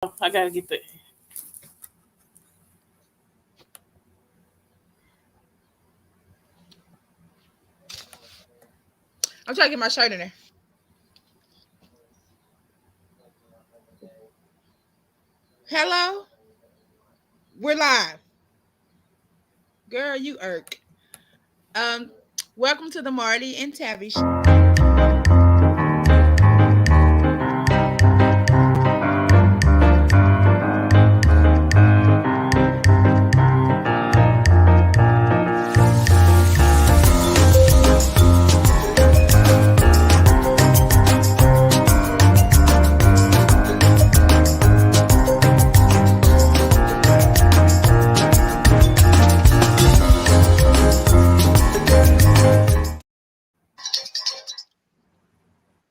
I gotta get the. I'm trying to get my shirt in there. Hello? We're live. Girl, you irk. Um, Welcome to the Marty and Tabby show.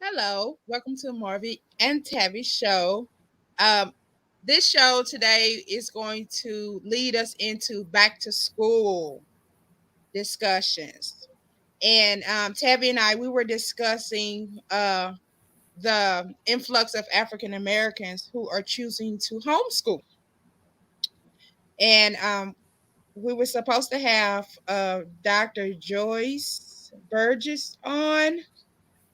Hello, welcome to Marvy and Tabby show. Um, this show today is going to lead us into back to school discussions. And Tabby and I, we were discussing the influx of African Americans who are choosing to homeschool. And we were supposed to have Dr. Joyce Burgess on,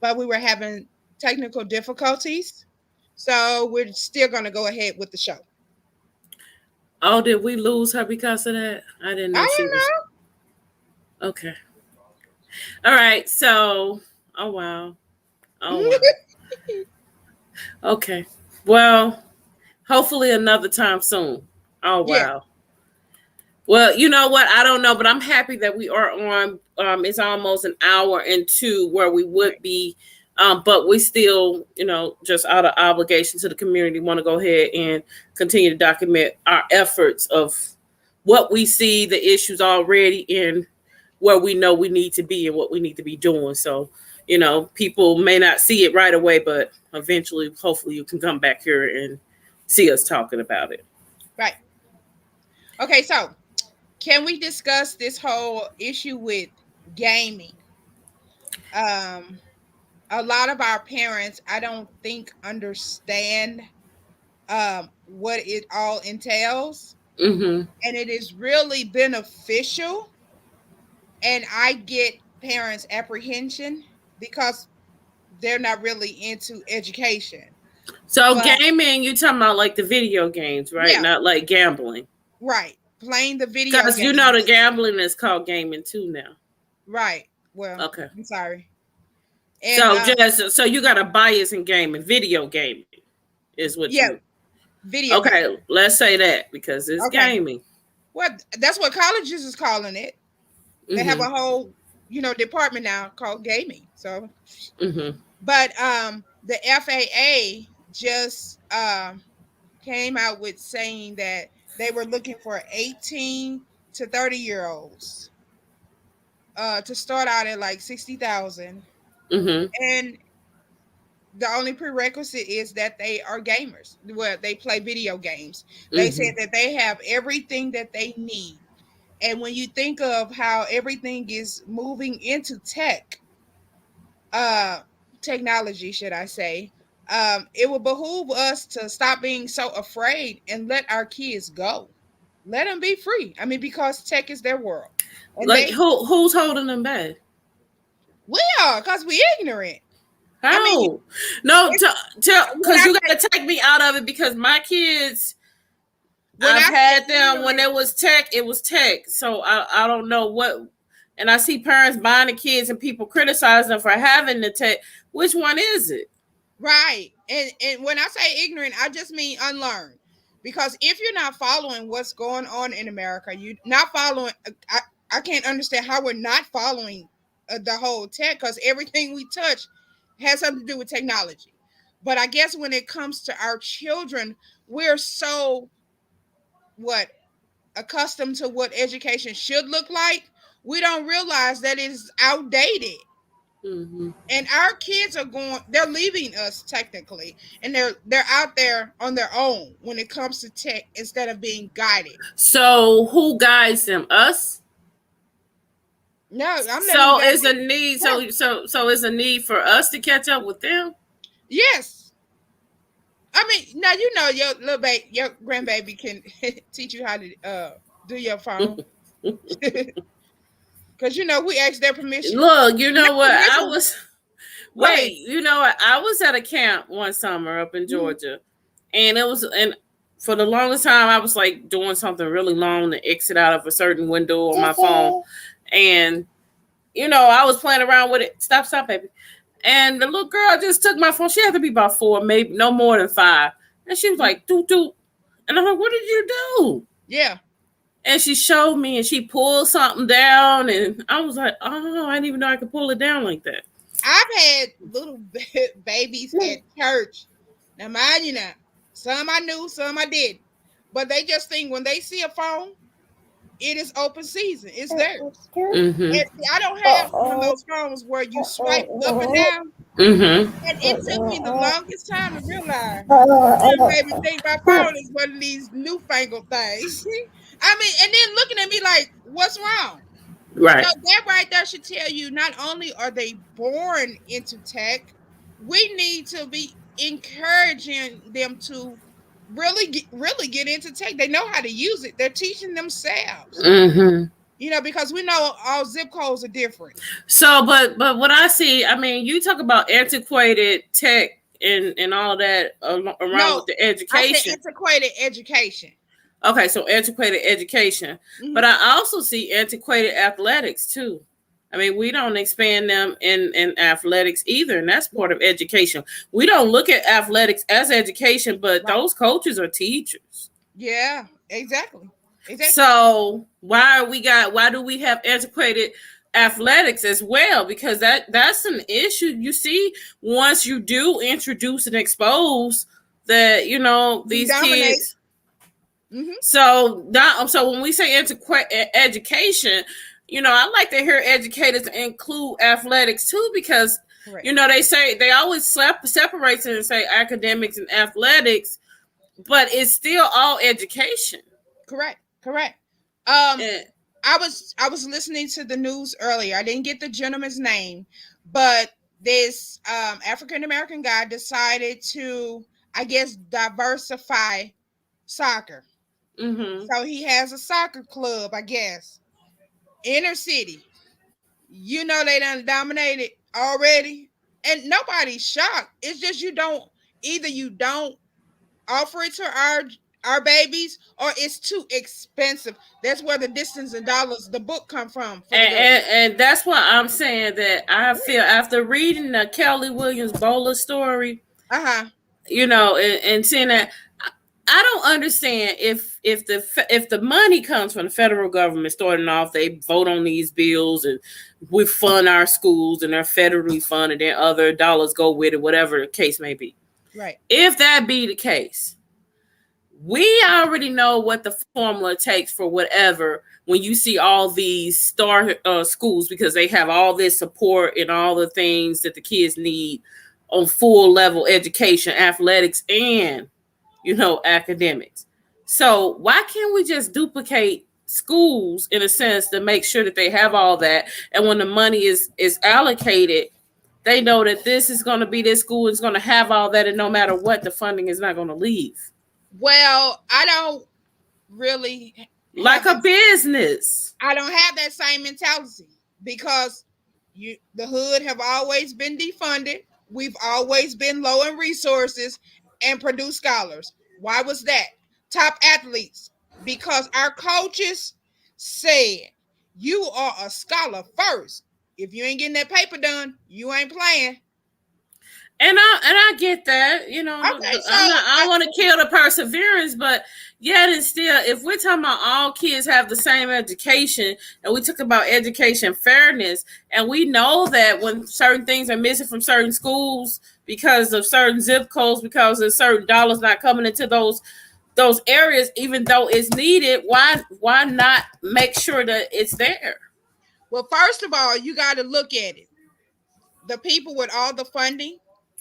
but we were having technical difficulties. So we're still going to go ahead with the show. Oh, did we lose her because of that? I didn't know I she don't was. Okay. All right. So, oh wow. Oh know. wow. Okay. Well, hopefully another time soon. Oh Yeah, wow. Well, you know what? I don't know, but I'm happy that we are on. It's almost an hour into where we would right, be, but we still, just out of obligation to the community, want to go ahead and continue to document our efforts of what we see, the issues already, and where we know we need to be and what we need to be doing. So, people may not see it right away, but eventually, hopefully, you can come back here and see us talking about it. right. Okay, so can we discuss this whole issue with gaming? Um, a lot of our parents, I don't think, understand what it all entails, Mm-hmm. and it is really beneficial. And I get parents' apprehension because they're not really into education. So But gaming, you talking about like the video games, right? yeah, Not like gambling. right, playing the video Because the games, gambling is called gaming too now. right. Well, Okay. I'm sorry. And So just so you got a bias in gaming, video gaming is what yeah, you. video Okay, games. let's say that because it's Okay. gaming. Well, that's what colleges is calling it. They have Mm-hmm. a whole, department now called gaming. So, Mm-hmm. but the FAA just came out with saying that they were looking for 18 to 30-year-olds to start out at like 60,000, Mm-hmm. and the only prerequisite is that they are gamers. Well, they play video games. They said Mm-hmm. that they have everything that they need. And when you think of how everything is moving into uh technology, should I say, it will behoove us to stop being so afraid and let our kids go. Let them be free. I mean, because tech is their world. And Like who's holding them back? we are, because we ignorant. I mean, How? No, it's tell when because I you say got to take me out of it because my kids. when I've I say had them when ignorant, it was tech, it was tech. So I don't know what, and I see parents buying the kids and people criticizing them for having the tech. Which one is it? right. And when I say ignorant, I just mean unlearned. Because if you're not following what's going on in America, you not following. I can't understand how we're not following the whole tech, because everything we touch has something to do with technology. But I guess when it comes to our children, we're so what accustomed to what education should look like, we don't realize that it is outdated. Mm-hmm. And our kids are going, they're leaving us technically, and they're out there on their own when it comes to tech instead of being guided. So who guides them? Us. No, I'm letting them So guide it's a need. themselves. So it's a need for us to catch up with them. Yes. I mean, now you know your little baby, your grandbaby can teach you how to do your phone, because you know we asked their permission. Look, you Not know what? I permission. was Go ahead. wait, you know what? I was at a camp one summer up in Mhm. Georgia, and it was and for the longest time I was like doing something really long to exit out of a certain window on my phone, and I was playing around with it. Stop, baby. And the little girl just took my phone. She had to be about 4, maybe no more than 5, and she was Mhm. like, "Doo doo," and I'm like, "What did you do?" Yeah, And she showed me, and she pulled something down, and I was like, "Oh, I didn't even know I could pull it down like that." I've had little babies at church. Now, mind you, now some I knew, some I didn't, but they just think when they see a phone, it is open season. It's theirs. Mm-hmm. And see, I don't have one of those phones where you swipe up and down. Mm-hmm. And it took me the longest time to realize this baby think my phone is one of these newfangled things. I mean, and then looking at me like, what's wrong? So Right. that right there should tell you not only are they born into tech, we need to be encouraging them to really get into tech. They know how to use it. They're teaching themselves. Mm-hmm. Because we know all zip codes are different. So, but what I see, I mean, you talk about antiquated tech and all of that around No, with the I said education. antiquated education. Okay, so antiquated education, but Mhm. I also see antiquated athletics too. I mean, we don't expand them in athletics either, and that's part of education. We don't look at athletics as education, but Right. those coaches are teachers. Yeah, exactly. Exactly. So why do we have antiquated athletics as well? Because that's an issue. You see, once you do introduce and expose that, We these dominate. kids. Hmm. So when we say education, I like to hear educators include athletics too, because Correct. they say they always separates it and say academics and athletics, but it's still all education. Correct. Correct. Um, And, I was listening to the news earlier. I didn't get the gentleman's name, but this African American guy decided to, I guess, diversify soccer. mm-hmm. So he has a soccer club, I guess, inner city. You know they done dominated already, and nobody's shocked. It's just you don't offer it to our babies, or it's too expensive. That's where the distance in dollars the book come from for the And, girl. and, and that's why I'm saying that I feel after reading the Kelly Williams Bowler story, Uh-huh. and seeing that, I don't understand if the money comes from the federal government starting off, they vote on these bills and we fund our schools and they're federally funded and other dollars go with it, whatever the case may be. Right. If that be the case, we already know what the formula takes for whatever when you see all these star schools, because they have all this support and all the things that the kids need on full level education, athletics, and academics. So why can't we just duplicate schools in a sense to make sure that they have all that, and when the money is allocated, they know that this is going to be this school is going to have all that, and no matter what, the funding is not going to leave Well, I don't really like have a this. business. I don't have that same mentality because the hood have always been defunded. We've always been low in resources and produce scholars. Why was that? Top athletes, because our coaches said you are a scholar first. If you ain't getting that paper done, you ain't playing. And I get that, Okay, so I'm not. I don't want to kill the perseverance, but yet and still, if we're talking about all kids have the same education, and we talk about education fairness, and we know that when certain things are missing from certain schools because of certain zip codes, because of certain dollars not coming into those areas, even though it's needed, why not make sure that it's there? well, first of all, you got to look at it. The people with all the funding,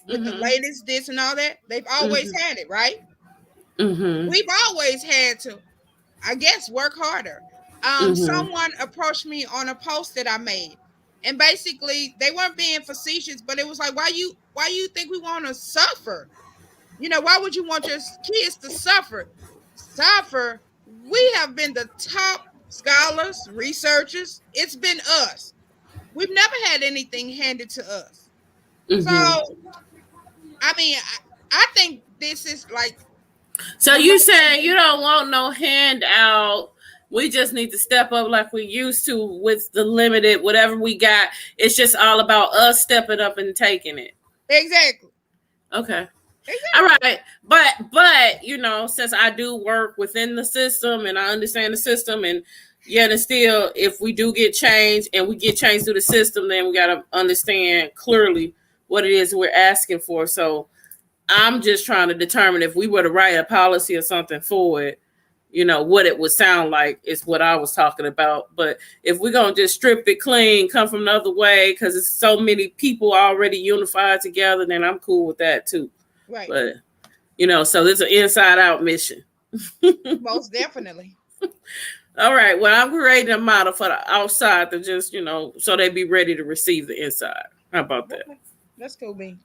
with the Mm-hmm. latest this and all that, they've always Mm-hmm. had it, right? Mm-hmm. We've always had to, I guess, work harder. Mm-hmm. Someone approached me on a post that I made, and basically they weren't being facetious, but it was like, why you think we want to suffer? Why would you want your kids to suffer? Suffer. We have been the top scholars, researchers. It's been us. We've never had anything handed to us. So, Mm-hmm. I mean, I think this is like So the you most. saying you don't want no handout? We just need to step up like we used to with the limited whatever we got. It's just all about us stepping up and taking it. Exactly. Okay. All Exactly. right. But since I do work within the system and I understand the system, and yet and still if we do get changed and we get changed through the system, then we gotta understand clearly what it is we're asking for. So I'm just trying to determine if we were to write a policy or something for it, what it would sound like is what I was talking about. But if we're going to just strip it clean, come from another way, because it's so many people already unified together, then I'm cool with that too. Right. But, so this is an inside out mission. Most definitely. All right. Well, I'm creating a model for the outside to just, so they be ready to receive the inside. How about that? Okay. That's cool, B.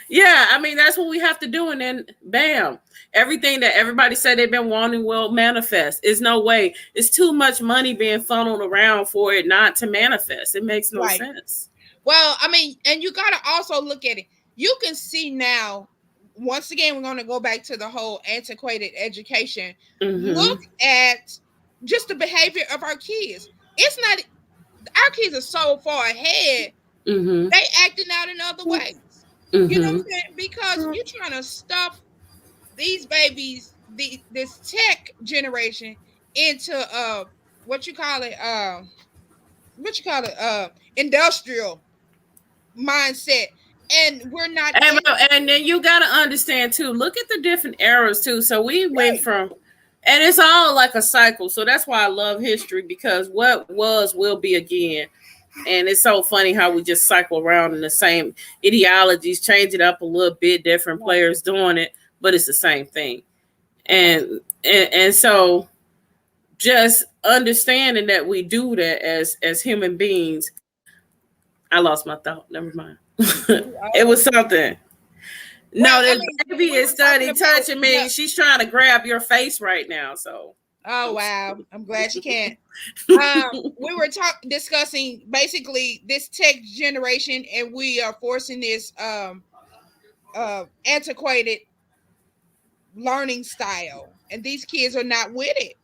Yeah, I mean that's what we have to do, and then bam, everything that everybody said they've been wanting will manifest. It's no way. It's too much money being funneled around for it not to manifest. It makes no Right. sense. Well, I mean, and you got to also look at it. You can see now, once again, we're going to go back to the whole antiquated education. Mm-hmm. Look at just the behavior of our kids. It's not, our kids are so far ahead, Mm-hmm. they acting out in other ways. You know what Mm-hmm. I'm saying? Because you're trying to stuff these babies, this tech generation into what you call it, industrial mindset, and we're not And, in. and then you got to understand too. Look at the different eras too. So we went Right. from, and it's all like a cycle. So that's why I love history, because what was will be again. And it's so funny how we just cycle around in the same ideologies, change it up a little bit, different Right. players doing it, but it's the same thing. Right. And so just understanding that we do that as human beings. I lost my thought. Never mind. It was something. Well, No, I this mean, baby we is were talking study about touching the. me. She's trying to grab your face right now. So Oh wow, I'm glad she can. We were discussing basically this tech generation, and we are forcing this antiquated learning style, and these kids are not with it.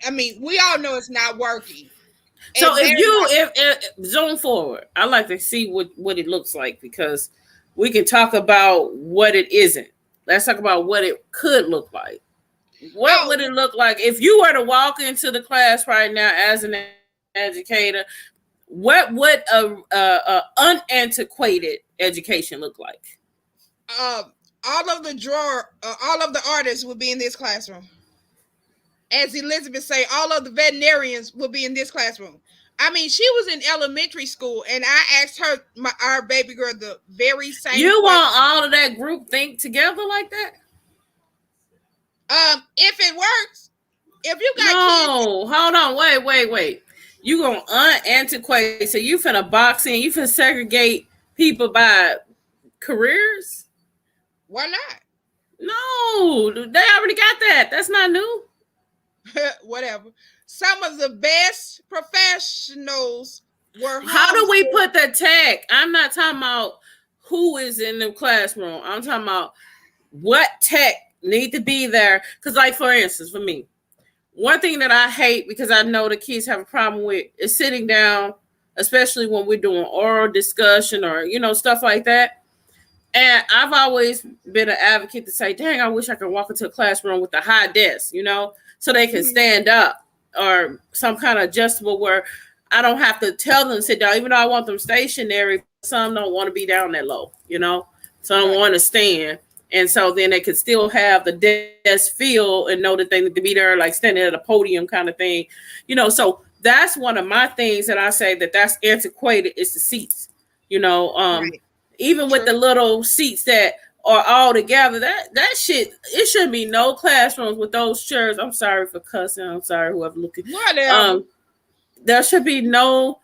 I mean, we all know it's not working, So and they're not. if zoom forward, I like to see what it looks like, because we can talk about what it isn't. Let's talk about what it could look like. What Oh, would it look like if you were to walk into the class right now as an educator? What would a unantiquated education look like? all of the artists will be in this classroom. As Elizabeth say, all of the veterinarians will be in this classroom. I mean, she was in elementary school, and I asked her, our baby girl, the very same You want question. all of that group think together like that? If it works, if you got kids, No, hold on, wait. You gonna unantiquate? So you finna box in? You finna segregate people by careers? why not? No, they already got that. That's not new. Whatever. Some of the best professionals were How do we homeschooled. put the tech? I'm not talking about who is in the classroom. I'm talking about what tech need to be there. Because, like, for instance, for me, one thing that I hate, because I know the kids have a problem with, is sitting down, especially when we're doing oral discussion or, stuff like that. And I've always been an advocate to say, dang, I wish I could walk into a classroom with a high desk, so they can Mhm. stand up, or some kind of adjustable where I don't have to tell them to sit down, even though I want them stationary. Some don't want to be down that low, some Right. want to stand. And so then they could still have the desk feel and know that they need to be there, like standing at a podium kind of thing, So that's one of my things that I say that's antiquated, is the seats, you know. Right. Even with True. the little seats that are all together, that shit, it shouldn't be no classrooms with those chairs. I'm sorry for cussing. I'm sorry whoever looking. Whatever. Um, there should be no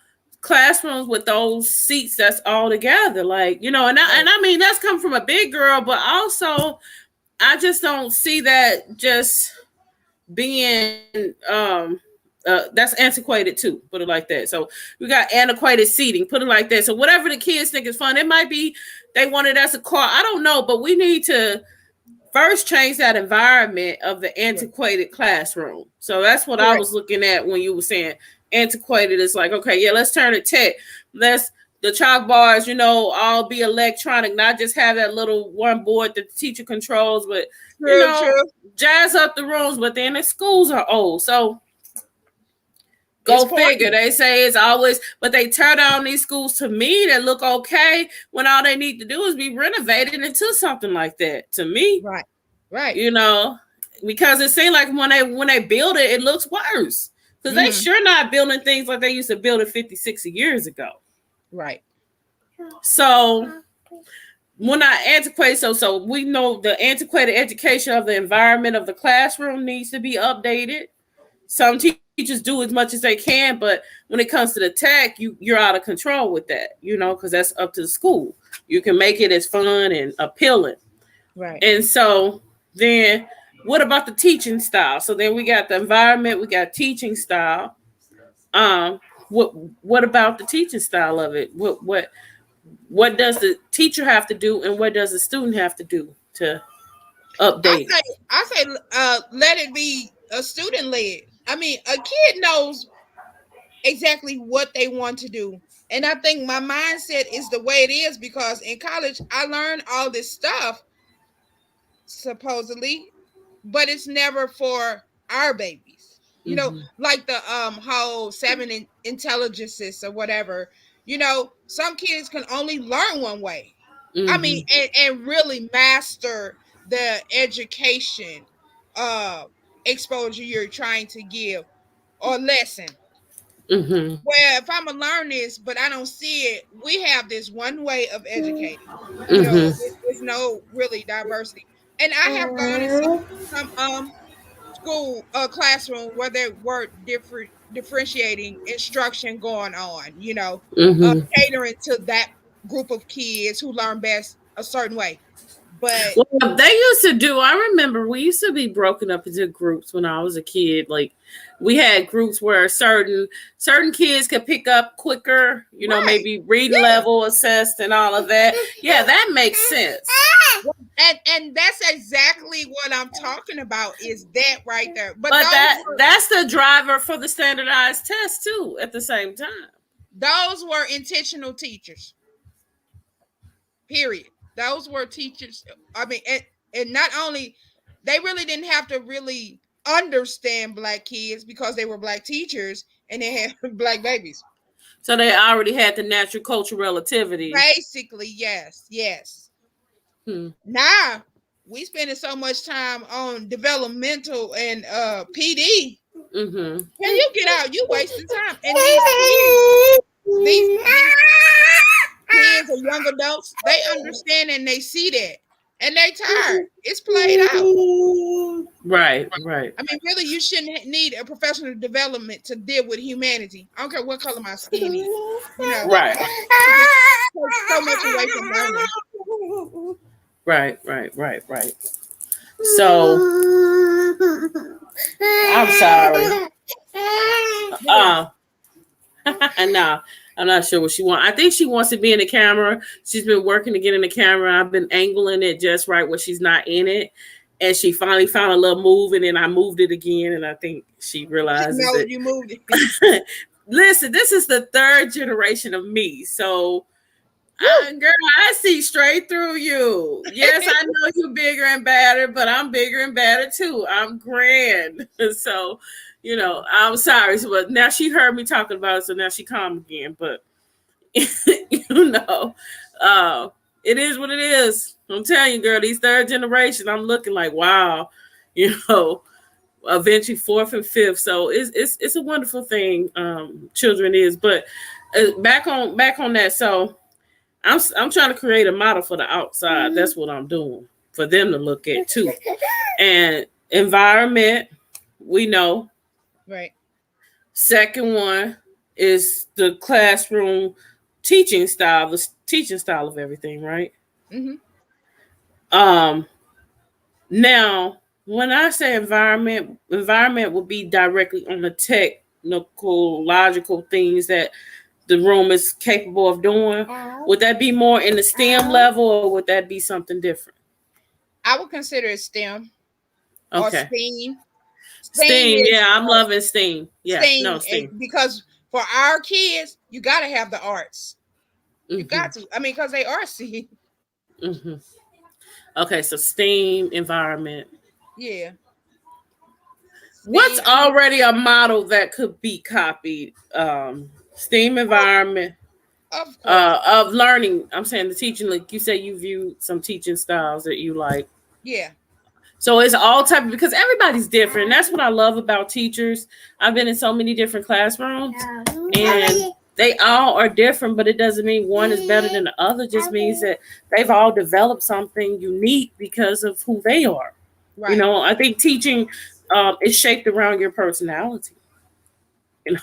classrooms with those seats that's all together, like, you know, and I mean that's come from a big girl, but also I just don't see that just being that's antiquated too, put it like that. So we got antiquated seating, put it like that. So whatever the kids think is fun, it might be they want it as a car, I don't know, but we need to first change that environment of the Yeah. antiquated classroom. So that's what I Correct. was looking at when you were saying antiquated. It's like, okay, yeah, let's turn it tech. Let's the chalk bars, you know, all be electronic, not just have that little one board that the teacher controls, but you True, know, true. jazz up the rooms. But then the schools are old, so It's go figure. pointless. They say it's always, but they tear down these schools to me that look okay when all they need to do is be renovated into something like that. To me, Right. Right. you know, because it seems like when they build it, it looks worse because they Mm-hmm. sure not building things like they used to build it 50, 60 years ago. Right. So when I antiquate, so we know the antiquated education of the environment of the classroom needs to be updated. Some teachers do as much as they can, but when it comes to the tech, you're out of control with that, you know, because that's up to the school. You can make it as fun and appealing. Right. And so then what about the teaching style? So then we got the environment, we got teaching style. Um, what about the teaching style of it? What does the teacher have to do and what does the student have to do to I update it? say, let it be a student led. I mean, a kid knows exactly what they want to do. And I think my mindset is the way it is because in college I learned all this stuff supposedly, but it's never for our babies. You know, Mm-hmm. like the whole intelligences or whatever. You know, some kids can only learn one way. I mean, Mm-hmm. and really master the education uh exposure you're trying to give or lesson. Mm-hmm. Where if I'm gonna learn this, but I don't see it, we have this one way of educating. You know, Mm-hmm. there's no really diversity. And I have gone and seen some school classroom where there were different differentiating instruction going on, you know, Mm-hmm. catering to that group of kids who learn best a certain way. But Well, they used to do. I remember we used to be broken up into groups when I was a kid. Like we had groups where certain kids could pick up quicker. You know, right, maybe reading yeah. level assessed and all of that. Yeah, that makes sense. And that's exactly what I'm talking about is that right there. But But that's the driver for the standardized test too. At the same time. those were intentional teachers. Period. Those were teachers. I mean, and not only they really didn't have to really understand black kids because they were black teachers and they had black babies. So they already had the natural cultural relativity. Basically, yes, yes. Hmm. Now we spending so much time on developmental and PD. Mm-hmm. Can you get out? You wasting time. And these kids or young adults, they understand and they see that. And they tired. It's played out. Right, right. I mean, really, you shouldn't need a professional development to deal with humanity. I don't care what color my skin is. You know, Right. it just takes so much away from learning. Right, right, right, right. So I'm sorry. Uh no, I'm not sure what she wants. I think she wants to be in the camera. She's been working to get in the camera. I've been angling it just right where she's not in it. And she finally found a little move, and then I moved it again, and I think she realizes No, it. you moved it. Listen, this is the third generation of me. So girl, I see straight through you. Yes, I know you're bigger and badder, but I'm bigger and badder too. I'm grand. So, you know, I'm sorry. But now she heard me talking about it, so now she calm again. But you know, uh, it is what it is. I'm telling you, girl, these third generation, I'm looking like, wow, you know, eventually fourth and fifth. So it's a wonderful thing, children is. But back on that. So I'm trying to create a model for the outside. That's what I'm doing for them to look at too. And environment, we know. Right. Second one, is the classroom teaching style, the teaching style of everything, right? Mm-hmm. Um, Now, when I say environment will be directly on the technical, logical things that the room is capable of doing. Would that be more in the STEM level, or would that be something different? I would consider it STEM or Okay. STEAM. STEAM STEAM, is yeah, I'm loving STEAM. Yeah, STEAM no, STEAM. because for our kids, you got to have the arts. You Mm-hmm. got to. I mean, because they are see. Mm-hmm. Okay, so STEAM environment. Yeah, What's STEAM. I mean, already a model that could be copied? STEAM environment of course. of learning. I'm saying the teaching, like you say, you view some teaching styles that you like. Yeah. So it's all type because everybody's different. That's what I love about teachers. I've been in so many different classrooms, and they all are different, but it doesn't mean one is better than the other. It just means that they've all developed something unique because of who they are. Right. I think teaching is shaped around your personality. And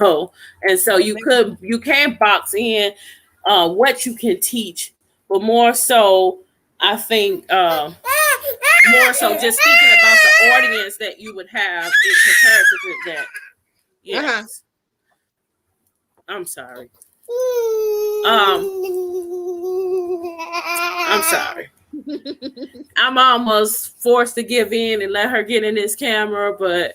so Amen. you can box in what you can teach, but more so, I think more so just thinking about the audience that you would have in comparison with that. Uh-huh. Yes, I'm sorry. I'm sorry. I'm almost forced to give in and let her get in this camera, but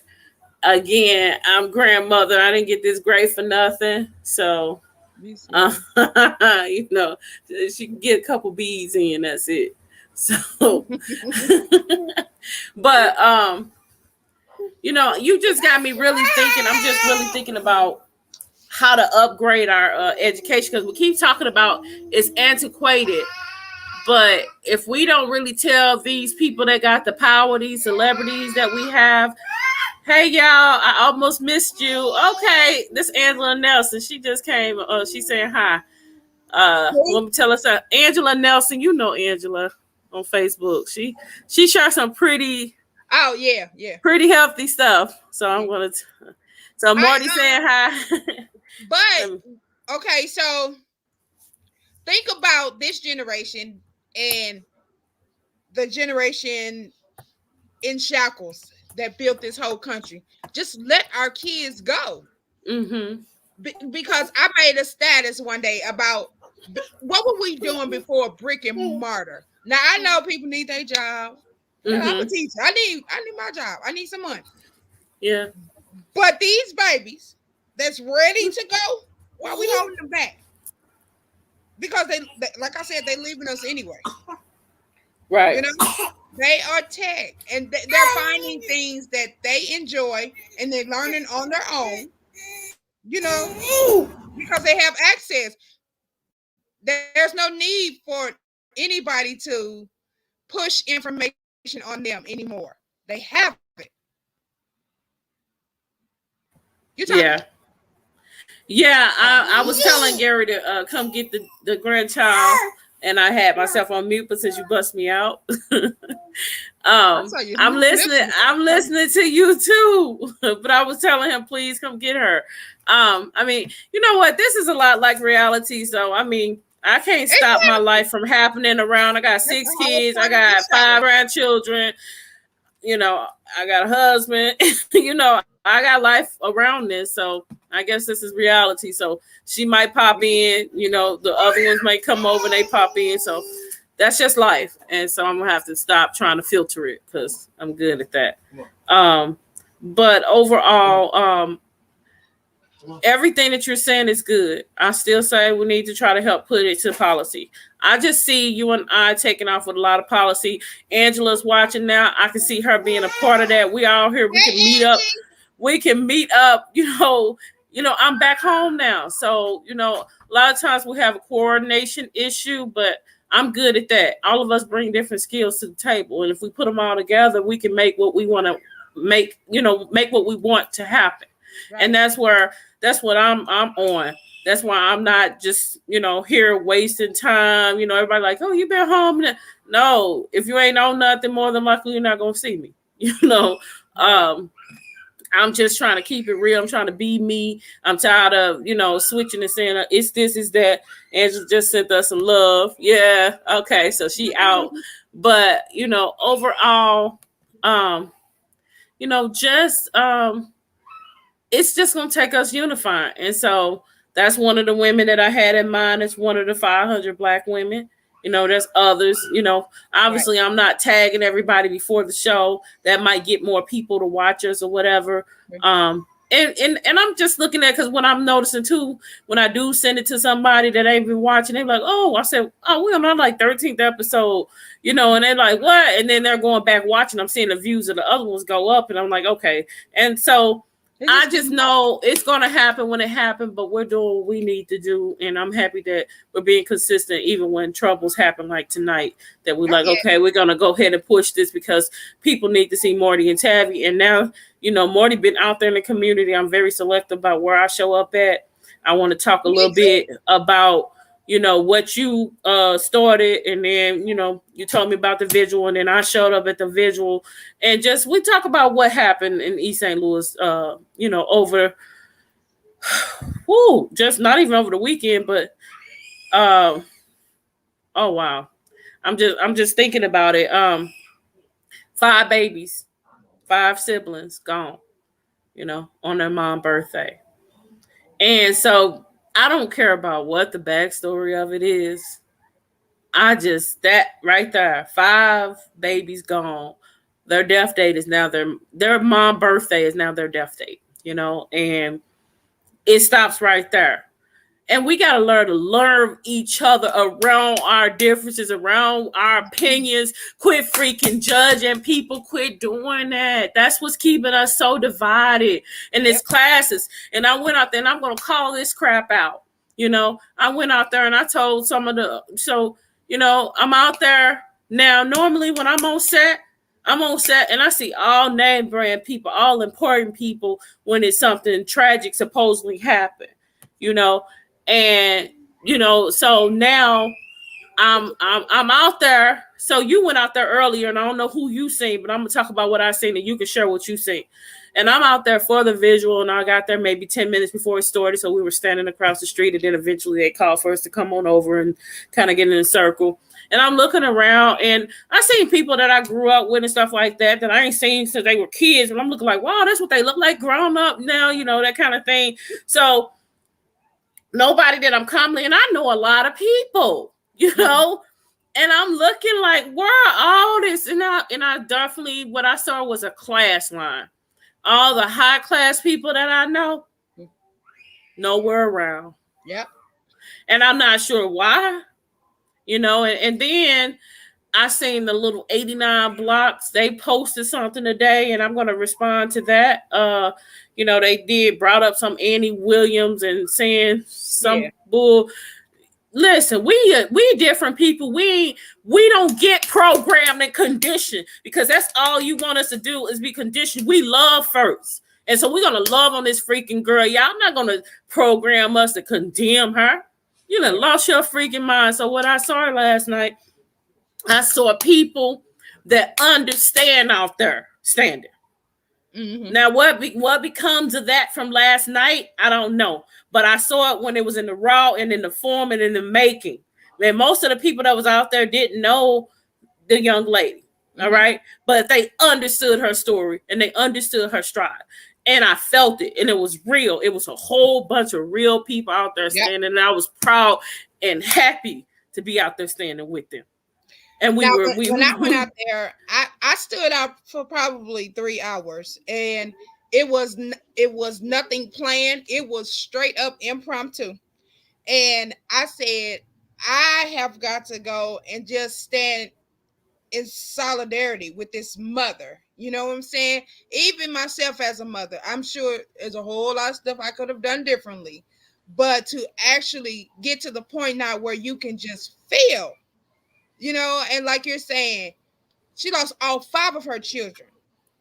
again, I'm grandmother. I didn't get this grade for nothing, so You uh, silly. she can get a couple beads in. That's it. So, but you just got me really thinking. I'm just really thinking about how to upgrade our education because we keep talking about it's antiquated. But if we don't really tell these people that got the power, these celebrities that we have, hey y'all, I almost missed you. Okay, this Angela Nelson, she just came. She's saying hi. Let me tell us, Angela Nelson. You know Angela on Facebook. She shares some Oh yeah, yeah, pretty healthy stuff. So I'm yeah. gonna. So I Marty saying hi. Let me- but okay, so think about this generation and the generation in shackles that built this whole country. Just let our kids go. mm-hmm. Because I made a status one day about what were we doing before brick and mortar. Now I know people need their job. Yeah, I'm a Mm-hmm. teacher. I need my job. I need some money. Yeah. But these babies that's ready to go, why are we holding them back? Because they like I said, they leaving us anyway. You Right. know, they are tech and they're finding things that they enjoy and they're learning on their own. You know, because they have access. There's no need for anybody to push information on them anymore. They have it. You talking? Yeah. Yeah, I was telling Gary to come get the grandchild, and I had myself on mute, but since you bust me out, I saw your I'm lips. listening. I'm listening to you too. But I was telling him, please come get her. I mean, you know what? This is a lot like reality. So I mean, I can't stop my Exactly. life from happening around. I got That's six the whole kids. I point of this got show. five grandchildren. I got a husband. I got life around this. So I guess this is reality. So she might pop in, the other ones might come over and they pop in. So that's just life. And so I'm gonna have to stop trying to filter it because I'm good at that. But overall, everything that you're saying is good. I still say we need to try to help put it to policy. I just see you and I taking off with a lot of policy. Angela's watching now. I can see her being a part of that. We all here. We Hey, can meet up. Angie. We can meet up. I'm back home now. So, a lot of times we have a coordination issue, but I'm good at that. All of us bring different skills to the table. And if we put them all together, we can make what we want to make what we want to happen. And Right. that's what I'm on. That's why I'm not just, here wasting time. Everybody like, oh, you been home. No, if you ain't on nothing, more than likely you're not gonna see me. Right. Um, I'm just trying to keep it real. I'm trying to be me. I'm tired of, switching and saying it's this, is that. Angela just sent us some love. Yeah. Okay. So she out. But, overall, um, just it's just gonna take us unifying. And so that's one of the women that I had in mind. It's one of the 500 Black women. There's others. Right. Obviously, I'm not tagging everybody before the show. That might get more people to watch us or whatever. And I'm just looking at, because what I'm noticing too, when I do send it to somebody that ain't been watching, they're like, "Oh," I said, "Oh, we're on like 13th episode," and they're like, "What?" And then they're going back watching. I'm seeing the views of the other ones go up, and I'm like, "Okay." And so I just know it's going to happen when it happens, but we're doing what we need to do. And I'm happy that we're being consistent, even when troubles happen like tonight, that we're Oh like, yeah. okay, we're going to go ahead and push this because people need to see Morty and Tabby. And now, Morty been out there in the community. I'm very selective about where I show up at. I want to talk a Me little too. bit about what you started, and then you told me about the visual, and then I showed up at the visual, and just we talk about what happened in East St. Louis, over just not even over the weekend, but um oh wow, I'm just thinking about it. 5 babies, 5 siblings gone, on their mom's birthday. And so I don't care about what the backstory of it is. I just, that right there, 5 babies gone. Their death date is now their mom birthday is now their death date, and it stops right there. And we got to learn to learn each other around our differences, around our opinions. Quit freaking judging people. Quit doing that. That's what's keeping us so divided in Yep. these classes. And I went out there and I'm going to call this crap out. I went out there and I told some of I'm out there now. Normally when I'm on set and I see all name brand people, all important people when it's something tragic supposedly happened, you know, and so now I'm out there. So you went out there earlier, and I don't know who you seen, but I'm gonna talk about what I seen, and you can share what you seen. And I'm out there for the visual, and I got there maybe 10 minutes before it started. So we were standing across the street, and then eventually they called for us to come on over and kind of get in a circle. And I'm looking around, and I seen people that I grew up with and stuff like that I ain't seen since they were kids. And I'm looking like, wow, that's what they look like grown up now, that kind of thing. So nobody that I'm commonly, and I know a lot of people, and I'm looking like, where are all this? And I definitely, what I saw was a class line. All the high class people that I know, nowhere around. Yep. And I'm not sure why, and then I seen the little 89 blocks. They posted something today, and I'm going to respond to that. They brought up some Annie Williams and saying some bull. Listen, we different people. We don't get programmed and conditioned because that's all you want us to do is be conditioned. We love first. And so we're gonna love on this freaking girl. Y'all not gonna program us to condemn her. You done lost your freaking mind. So what I saw last night, I saw people that understand out there standing. Mm-hmm. Now, what becomes of that from last night, I don't know. But I saw it when it was in the raw and in the form and in the making. Man, most of the people that was out there didn't know the young lady, all right? But they understood her story and they understood her stride. And I felt it, and it was real. It was a whole bunch of real people out there standing, and I was proud and happy to be out there standing with them. And when I went out there, I stood out for probably 3 hours, and it was nothing planned. It was straight up impromptu. And I said, I have got to go and just stand in solidarity with this mother. You know what I'm saying? Even myself as a mother, I'm sure there's a whole lot of stuff I could have done differently. But to actually get to the point now where you can just feel, and like you're saying, she lost all 5 of her children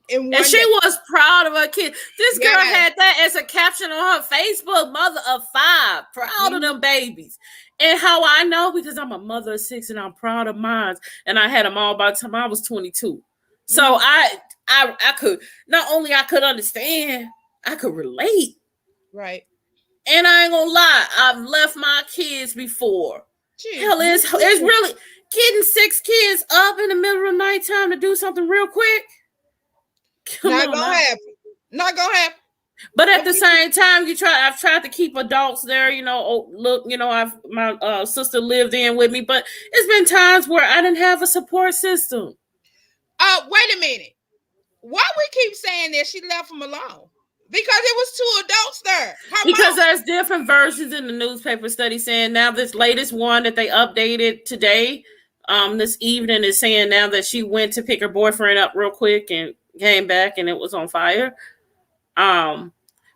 in and one she day. was proud of her kid. This girl had that as a caption on her Facebook, mother of 5, proud of them babies. And how I know, because I'm a mother of 6 and I'm proud of mine. And I had them all by the time I was 22. So I could not only I could understand, I could relate. Right. And I ain't gonna lie, I've left my kids before. Shoot, Hell, me it's too. really getting 6 kids up in the middle of the nighttime to do something real quick. Come Not on gonna now. happen. Not gonna happen. But at But the same time, I've tried to keep adults there. Oh, look, I've my sister lived in with me, but it's been times where I didn't have a support system. wait a minute. Why we keep saying that she left him alone? Because it was two adults there. Her Because mom. there's different versions in the newspaper study saying now this latest one that they updated today, this evening is saying now that she went to pick her boyfriend up real quick and came back and it was on fire. Um,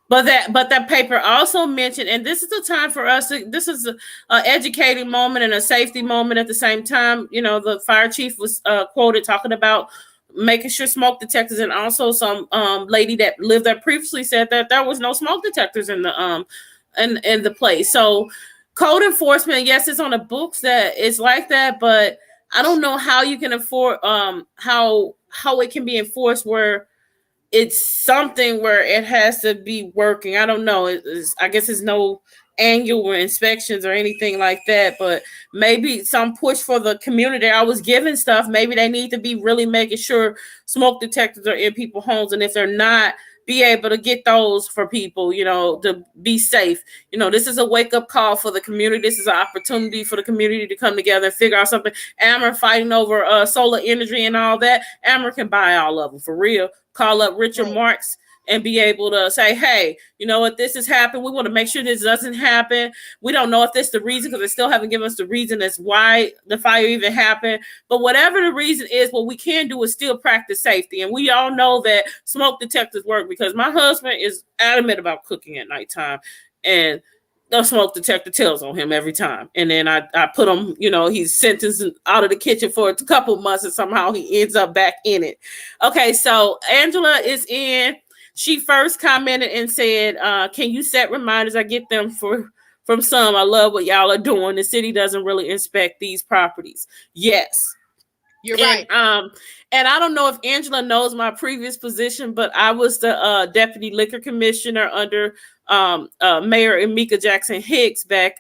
but that paper also mentioned, and this is a time for us. This is a educating moment and a safety moment at the same time. The fire chief was quoted talking about making sure smoke detectors, and also some lady that lived there previously said that there was no smoke detectors in the place. So code enforcement, yes, it's on the books that it's like that, but I don't know how you can enforce how it can be enforced where it's something where it has to be working. I don't know. I guess it's no annual inspections or anything like that, but maybe some push for the community. I was given stuff. Maybe they need to be really making sure smoke detectors are in people's homes, and if they're not, be able to get those for people, to be safe. This is a wake up call for the community. This is an opportunity for the community to come together and figure out something. Amber fighting over solar energy and all that. Amber can buy all of them for real. Call up Richard Right. Marks and be able to say, hey, you know what, this has happened. We want to make sure this doesn't happen. We don't know if this is the reason because they still haven't given us the reason as why the fire even happened. But whatever the reason is, what we can do is still practice safety. And we all know that smoke detectors work because my husband is adamant about cooking at nighttime. And the smoke detector tells on him every time. And then I put him, he's sentenced out of the kitchen for a couple months and somehow he ends up back in it. Okay, so Angela is in. She first commented and said, can you set reminders? I get them from some. I love what y'all are doing. The city doesn't really inspect these properties. Yes. You're And right. and I don't know if Angela knows my previous position, but I was the deputy liquor commissioner under Mayor Emika Jackson Hicks back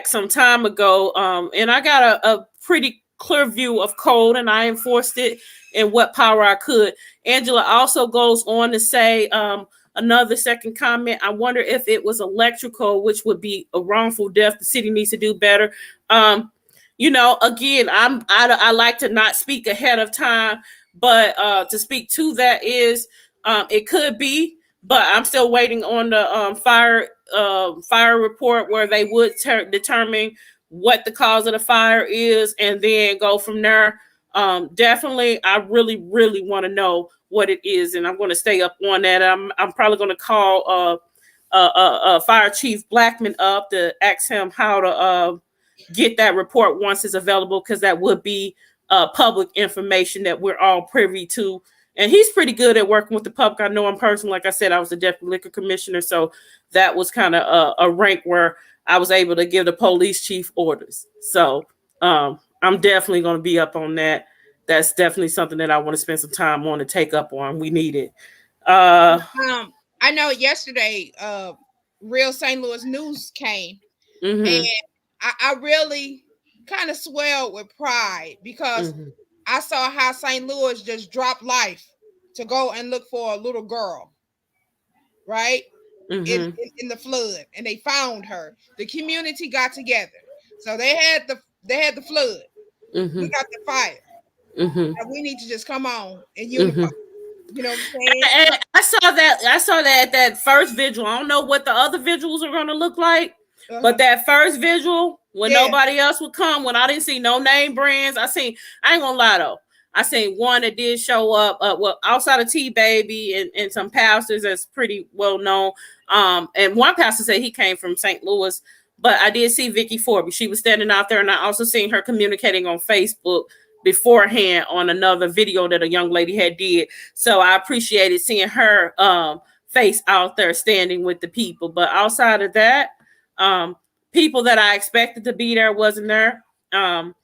some time ago. And I got a pretty clear view of code, and I enforced it in what power I could. Angela also goes on to say, another second comment, I wonder if it was electrical, which would be a wrongful death. The city needs to do better. Again, I like to not speak ahead of time, but to speak to that is it could be, but I'm still waiting on the fire report where they would determine what the cause of the fire is and then go from there. Definitely, I really, really want to know what it is, and I'm going to stay up on that. I'm probably going to call Fire Chief Blackman up to ask him how to get that report once it's available, because that would be public information that we're all privy to. And he's pretty good at working with the public. I know him personally. Like I said, I was the deputy liquor commissioner, so that was kind of a rank where I was able to give the police chief orders. So I'm definitely going to be up on that. That's definitely something that I want to spend some time on to take up on. We need it. Uh, I know yesterday, Real St. Louis News came, and mm-hmm, I really kind of swelled with pride because mm-hmm, I saw how St. Louis just dropped life to go and look for a little girl, right? In, mm-hmm, in the flood, and they found her. The community got together. So they had the flood. We mm-hmm, got the fire. mm-hmm. And we need to just come on and unify. Mm-hmm. You know what I'm saying? And I saw that first vigil. I don't know what the other vigils are going to look like, but Uh-huh. that first vigil when Yeah. nobody else would come, when I didn't see no name brands, I ain't gonna lie though, I seen one that did show up. Well, outside of T Baby and some pastors that's pretty well known. And one pastor said he came from St. Louis, but I did see Vicky Forby. She was standing out there, and I also seen her communicating on Facebook beforehand on another video that a young lady had did. So I appreciated seeing her face out there standing with the people. But outside of that, people that I expected to be there wasn't there. And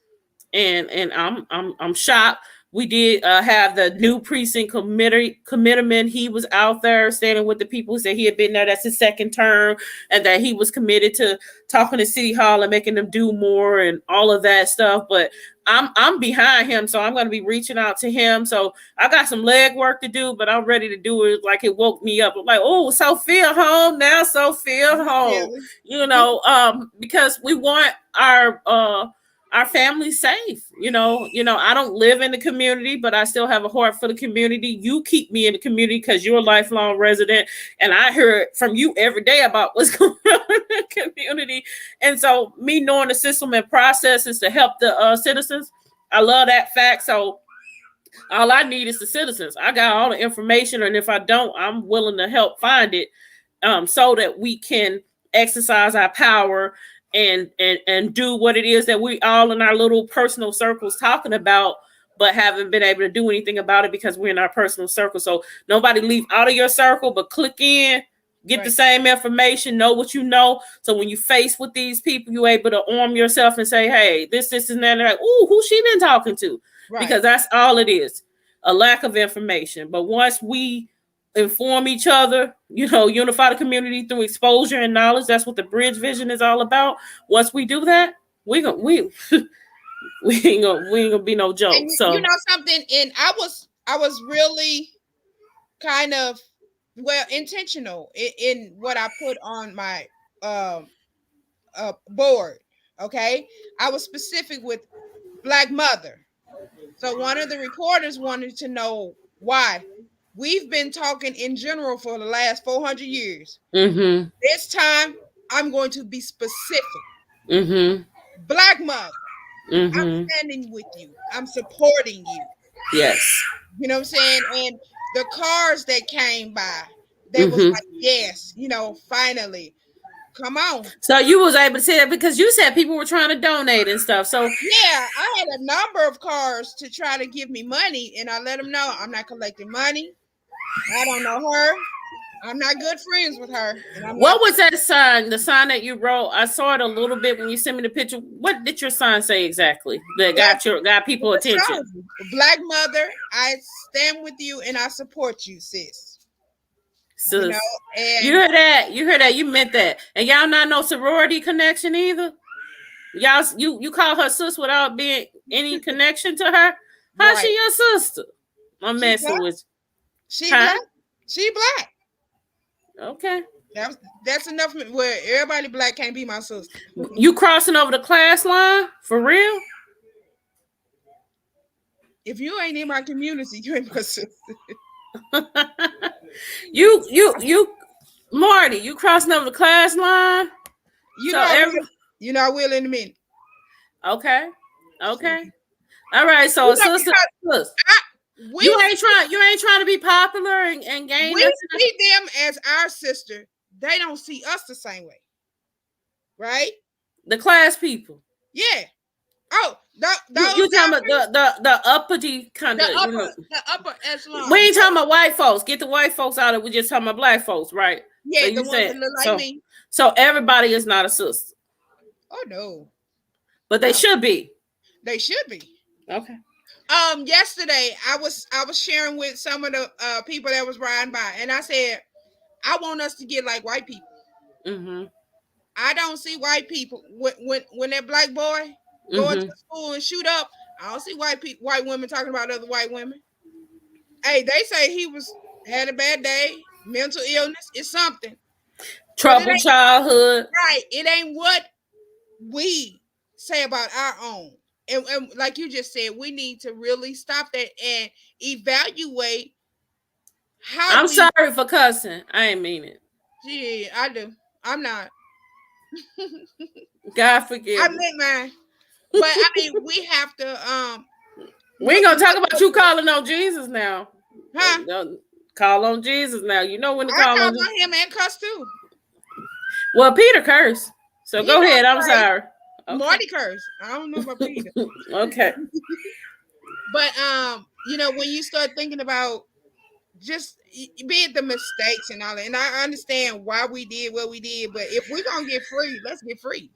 I'm shocked. We did have the new precinct commitment. He was out there standing with the people who said he had been there. That's his second term, and that he was committed to talking to City Hall and making them do more and all of that stuff. But I'm behind him, so I'm going to be reaching out to him. So I got some leg work to do, but I'm ready to do it. Like, it woke me up. I'm like, oh, Sophia home now, Sophia home. Really? Because we want our family safe. I don't live in the community, but I still have a heart for the community. You keep me in the community because you're a lifelong resident, and I hear from you every day about what's going on in the community. And so, me knowing the system and processes to help the citizens, I love that fact. So all I need is the citizens. I got all the information, and if I don't, I'm willing to help find it, so that we can exercise our power and do what it is that we all in our little personal circles talking about, but haven't been able to do anything about it because we're in our personal circle. So nobody leave out of your circle, but click in, get the same information, know what you know. So when you face with these people, you're able to arm yourself and say, hey, this, and that. And like, ooh, who she been talking to? Right. Because that's all it is, a lack of information. But once we inform each other, unify the community through exposure and knowledge. That's what the bridge vision is all about. Once we do that, we ain't gonna be no joke. And so something, and I was really kind of intentional in what I put on my board. Okay, I was specific with Black mother. So one of the reporters wanted to know why. We've been talking in general for the last 400 years. Mm-hmm. This time, I'm going to be specific. Mm-hmm. Black mother, mm-hmm. I'm standing with you. I'm supporting you. Yes. You know what I'm saying? And the cars that came by, they was like, yes, finally. Come on. So you was able to say that because you said people were trying to donate and stuff. So yeah, I had a number of cars to try to give me money, and I let them know I'm not collecting money. I don't know her. I'm not good friends with her. What was that sign? The sign that you wrote? I saw it a little bit when you sent me the picture. What did your sign say exactly? That got people attention. Black mother, I stand with you and I support you, sis. Sis. You heard that? You heard that? You meant that. And y'all not no sorority connection either. Y'all, you call her sis without being any connection to her. How's she your sister? I'm messing with you. She black. She black. Okay. That's enough where everybody black can't be my sister. You crossing over the class line? For real? If you ain't in my community, you ain't my sister. you Marty, you crossing over the class line? I will in a minute. Okay. All right, so sister. You ain't trying to be popular and gain. We see them as our sister. They don't see us the same way, right? The class people. Yeah. Oh, you talking about the uppity kind of the upper echelon. We ain't talking about white folks. Get the white folks out of it. We're just talking about black folks, right? Yeah, so the ones that look like me. So everybody is not a sister. Oh no. But they should be. They should be. Okay. Yesterday I was sharing with some of the people that was riding by, and I said, I want us to get like white people. Mm-hmm. I don't see white people when that black boy going to school and shoot up. I don't see white women talking about other white women. Hey, they say he had a bad day, mental illness, it's something. Troubled childhood. Right. It ain't what we say about our own. And like you just said, we need to really stop that and evaluate how. I'm sorry for cussing. I ain't mean it. Yeah, I do. I'm not. God forgive me. I meant mine. But I mean, we have to. We ain't gonna talk about you calling on Jesus now. Huh? Call on Jesus now. You know when to call on him and cuss too. Well, Peter cursed. So go ahead. I'm sorry. Okay. Marty curse. I don't know about Peter. Okay. But when you start thinking about just be it the mistakes and all that, and I understand why we did what we did, but if we're gonna get free, let's get free.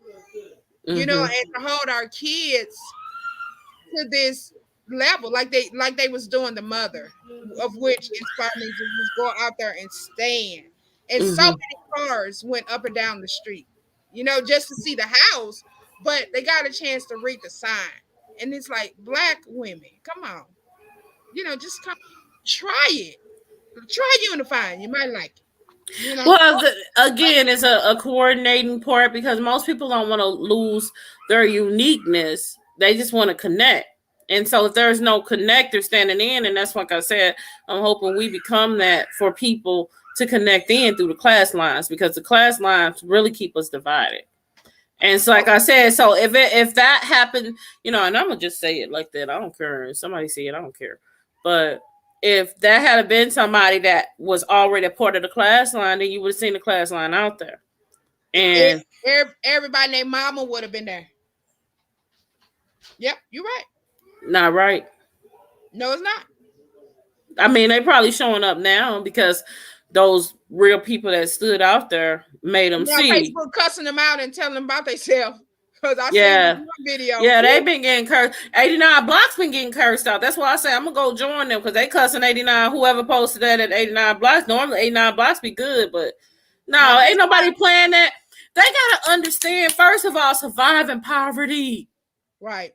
And to hold our kids to this level, like they was doing the mother, of which inspired me to just go out there and stand. And so Hmm. many cars went up and down the street, just to see the house, but they got a chance to read the sign. And it's like, black women, come on, just come, try it, try unifying, you might like it. Well, again, it's a coordinating part because most people don't want to lose their uniqueness. They just want to connect. And so if there's no connector standing in, and that's like I said, I'm hoping we become that for people to connect in through the class lines because the class lines really keep us divided. And so, like I said, so if that happened, and I'm gonna just say it like that. I don't care. If somebody say it, I don't care. But if that had been somebody that was already a part of the class line, then you would have seen the class line out there. And Everybody named Mama would have been there. Yep, you're right. not right. No, it's not. I mean, they probably showing up now because those real people that stood out there made them Now see. Facebook cussing them out and telling them about themselves. Because I seen Yeah. one video. Yeah, they've been getting cursed. 89 Blocks been getting cursed out. That's why I say I'm gonna go join them because they cussing 89. Whoever posted that at 89 Blocks. Normally 89 Blocks be good, but Not no, this ain't nobody time. playing that. They gotta understand first of all, surviving poverty. Right.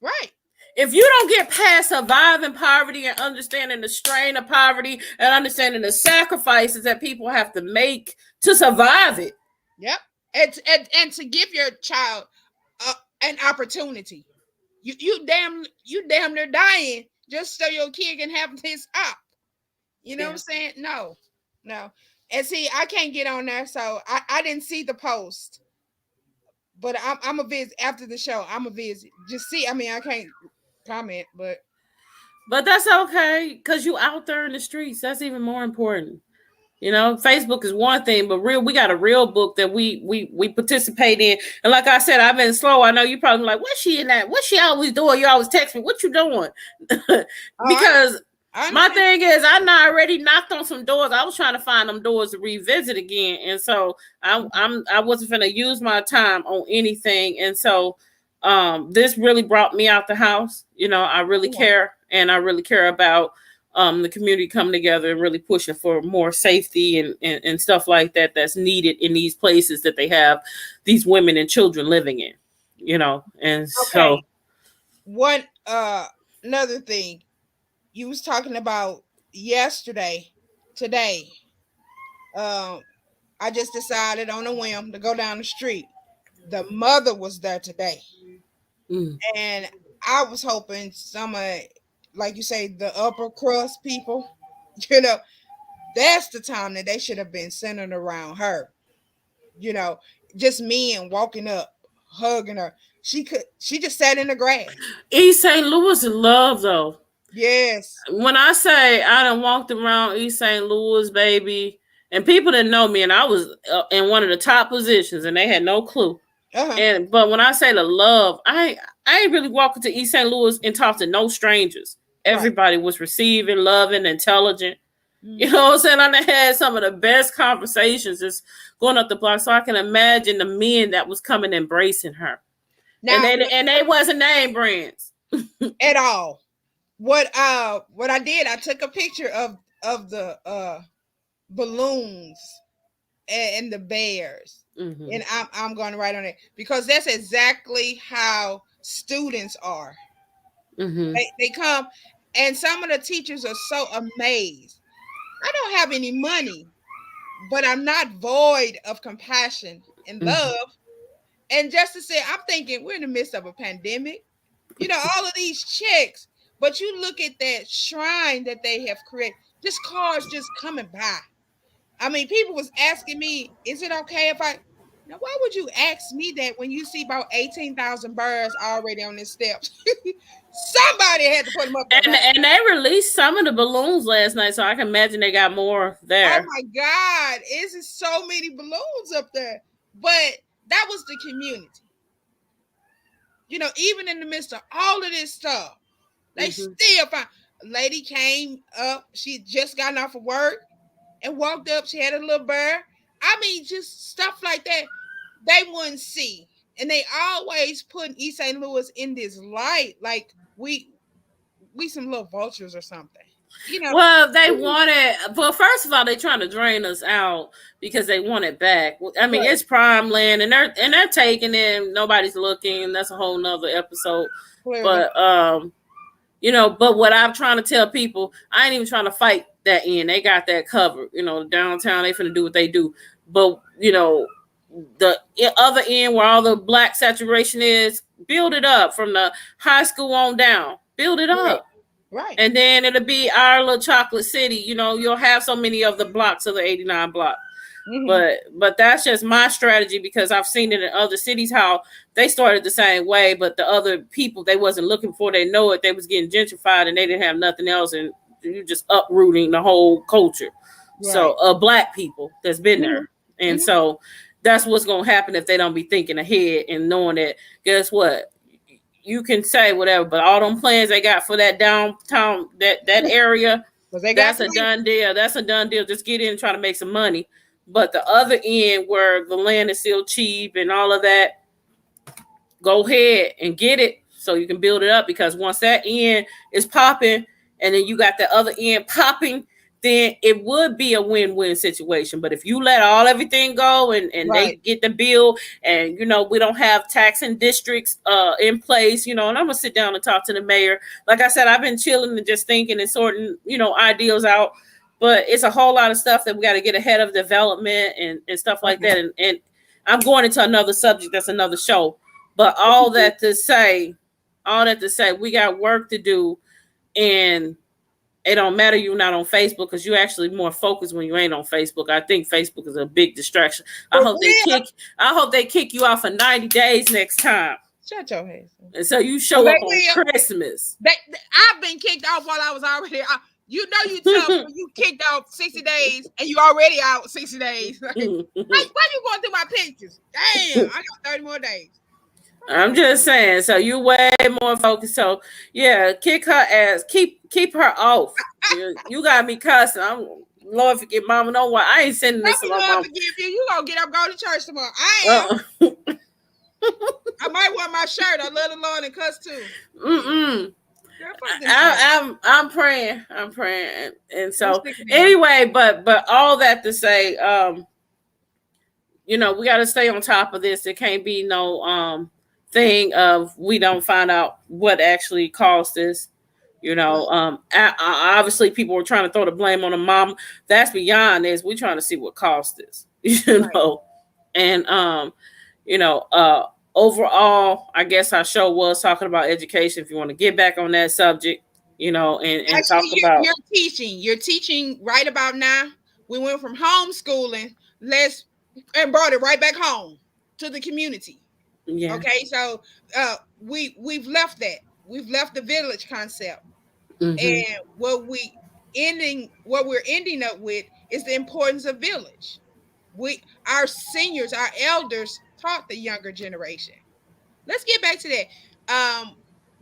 Right. If you don't get past surviving poverty and understanding the strain of poverty and understanding the sacrifices that people have to make to survive it. Yep. And to give your child an opportunity. You damn near dying just so your kid can have his op. You know what I'm saying? No. No. And see, I can't get on there, so I didn't see the post. But I'm a visit after the show. I'm a visit. Just see. I mean, I can't comment, but that's okay because you out there in the streets. That's even more important. Facebook is one thing, but we got a real book that we participate in. And like I said, I've been slow. I know you probably like, what's she in that? What's she always doing? You always text me, what you doing? Because my thing is, I already knocked on some doors. I was trying to find them doors to revisit again, and so I wasn't gonna use my time on anything. And so, this really brought me out the house. I really care, and I really care about the community coming together and really pushing for more safety and stuff like that that's needed in these places that they have these women and children living in. And so one another thing you was talking about yesterday, today. I just decided on a whim to go down the street. The mother was there today. And I was hoping some of, like you say, the upper crust people, that's the time that they should have been centered around her. Just men walking up, hugging her. She just sat in the grass. East St. Louis is love though. Yes. When I say I done walked around East St. Louis, baby, and people didn't know me, and I was in one of the top positions, and they had no clue. But when I say the love, I ain't really walking to East St. Louis and talk to no strangers. Everybody was receiving, loving, intelligent. You know what I'm saying? I had some of the best conversations just going up the block, so I can imagine the men that was coming embracing her. Now, and they wasn't name brands at all. What I did, I took a picture of the balloons and the bears. And I'm going to write on it because that's exactly how students are. They come, and some of the teachers are so amazed. I don't have any money, but I'm not void of compassion and love. And just to say, I'm thinking we're in the midst of a pandemic. All of these checks, but you look at that shrine that they have created, just cars just coming by. I mean, people was asking me, is it okay if I... Now, why would you ask me that when you see about 18,000 birds already on the steps? Somebody had to put them up there. And they released some of the balloons last night, so I can imagine they got more there. Oh my God, it's just so many balloons up there. But that was the community. Even in the midst of all of this stuff, they still found... A lady came up, she just gotten off of work and walked up. She had a little bear. I mean, just stuff like that they wouldn't see. And they always put East St. Louis in this light. Like, we we some little vultures or something. You know. Well, they want it. Well, first of all, they're trying to drain us out because they want it back. I mean, Right. it's prime land, and they're taking it. Nobody's looking. That's a whole nother episode. Clearly. But but what I'm trying to tell people, I ain't even trying to fight that end. They got that covered. Downtown, they finna do what they do. But the other end where all the black saturation is, build it up from the high school on down. Build it Right. up. Right. And then it'll be our little chocolate city. You'll have so many of the blocks of the 89 block. But that's just my strategy, because I've seen it in other cities how they started the same way, but the other people they wasn't looking for, they know it, they was getting gentrified and they didn't have nothing else, and you just uprooting the whole culture. Right. So black people that's been there. And so that's what's gonna happen if they don't be thinking ahead and knowing that, guess what? You can say whatever, but all them plans they got for that downtown, that area, that's a done deal. That's a done deal. Just get in and try to make some money. But the other end where the land is still cheap and all of that, go ahead and get it so you can build it up, because once that end is popping and then you got the other end popping, then it would be a win-win situation. But if you let everything go and they get the bill and, we don't have taxing districts in place, and I'm going to sit down and talk to the mayor. Like I said, I've been chilling and just thinking and sorting, ideas out. But it's a whole lot of stuff that we got to get ahead of development and stuff like that. And I'm going into another subject. That's another show. But all that to say, we got work to do. And it don't matter you're not on Facebook, because you're actually more focused when you ain't on Facebook. I think Facebook is a big distraction. I hope they kick you out for 90 days next time. Shut your head. And so you show up on Christmas. I've been kicked off while I was already out. You tough when you kicked out 60 days and you already out 60 days. Like, why you going through my pictures? Damn, I got 30 more days. I'm just saying. So you way more focused. So yeah, kick her ass. Keep her off. You got me cussing. Lord forgive Mama. No why I ain't sending this to my mom. Forgive you. You gonna get up, go to church tomorrow. I am. I might wear my shirt. I love the Lord and cuss too. I'm praying. And so anyway, but all that to say, we got to stay on top of this. It can't be no thing of we don't find out what actually caused this. Obviously people were trying to throw the blame on the mom. That's beyond this. We're trying to see what caused this. And overall, I guess our show was talking about education. If you want to get back on that subject, and actually, talk about you're teaching right about now. We went from homeschooling, and brought it right back home to the community. Yeah. Okay, so we've left that. We've left the village concept, and what we're ending up with is the importance of village. Our seniors, our elders taught the younger generation. Let's get back to that.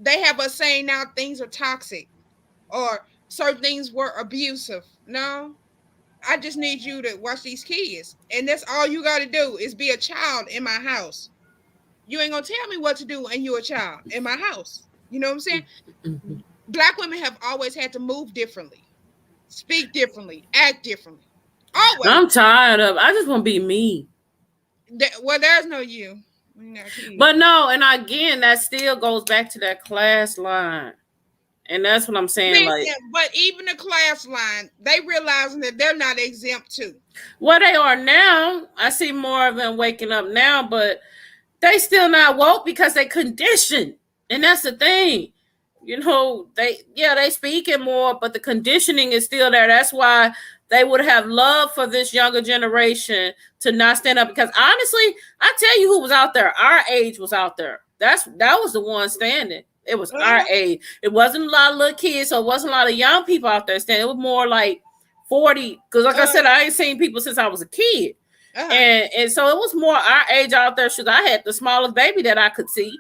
They have us saying now things are toxic or certain things were abusive. No, I just need you to watch these kids. And that's all you got to do is be a child in my house. You ain't going to tell me what to do and you're a child in my house. You know what I'm saying? Black women have always had to move differently, speak differently, act differently. Always. I'm tired of I just want to be me. Well, there's no you. But no, and again, that still goes back to that class line. And that's what I'm saying. But even the class line, they realizing that they're not exempt too. Well, they are now. I see more of them waking up now, but they still not woke because they conditioned. And that's the thing. They speaking more, but the conditioning is still there. That's why they would have love for this younger generation to not stand up. Because honestly, I tell you who was out there. Our age was out there. That was the one standing. It was our age. It wasn't a lot of little kids, so it wasn't a lot of young people out there standing. It was more like 40. Because like I said, I ain't seen people since I was a kid. And so it was more our age out there. I had the smallest baby that I could see.